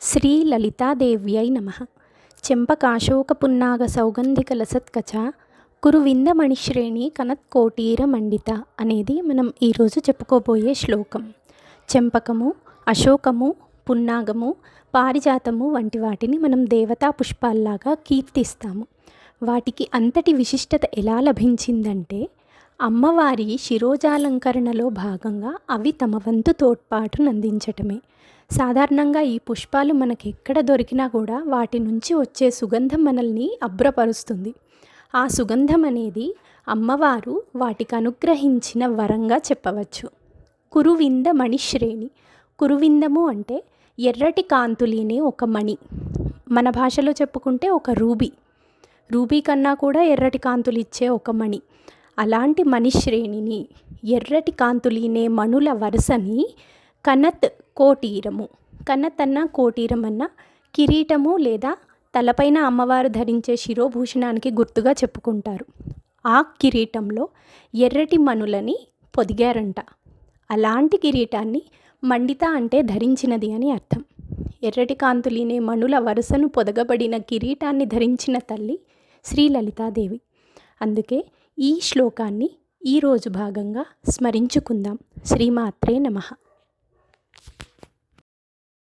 శ్రీ లలితాదేవ్యై నమః. చెంపకాశోకపున్నాగ సౌగంధికలసత్కచ కురువిందమణిశ్రేణి కనత్కోటీర మండిత అనేది మనం ఈరోజు చెప్పుకోబోయే శ్లోకం. చెంపకము, అశోకము, పున్నాగము, పారిజాతము వంటి వాటిని మనం దేవతా పుష్పాల్లాగా కీర్తిస్తాము. వాటికి అంతటి విశిష్టత ఎలా లభించిందంటే అమ్మవారి శిరోజాలంకరణలో భాగంగా అవి తమ వంతు తోడ్పాటునందించటమే. సాధారణంగా ఈ పుష్పాలు మనకి ఎక్కడ దొరికినా కూడా వాటి నుంచి వచ్చే సుగంధం మనల్ని అభ్రపరుస్తుంది. ఆ సుగంధం అనేది అమ్మవారు వాటికి అనుగ్రహించిన వరంగా చెప్పవచ్చు. కురువింద మణిశ్రేణి. కురువిందము అంటే ఎర్రటి కాంతులీనే ఒక మణి. మన భాషలో చెప్పుకుంటే ఒక రూబీ. రూబీ కన్నా కూడా ఎర్రటి కాంతులు ఇచ్చే ఒక మణి. అలాంటి మణిశ్రేణిని, ఎర్రటి కాంతులీనే మణుల వరుసని కనత్ కోటీరము. కనత్ అన్న కోటీరం అన్న కిరీటము లేదా తలపైన అమ్మవారు ధరించే శిరోభూషణానికి గుర్తుగా చెప్పుకుంటారు. ఆ కిరీటంలో ఎర్రటి మణులని పొదిగారంట. అలాంటి కిరీటాన్ని మండిత అంటే ధరించినది అని అర్థం. ఎర్రటి కాంతులీనే మణుల వరుసను పొదగబడిన కిరీటాన్ని ధరించిన తల్లి శ్రీ లలితాదేవి. అందుకే ఈ శ్లోకాన్ని ఈరోజు భాగంగా స్మరించుకుందాం. శ్రీమాత్రే నమః.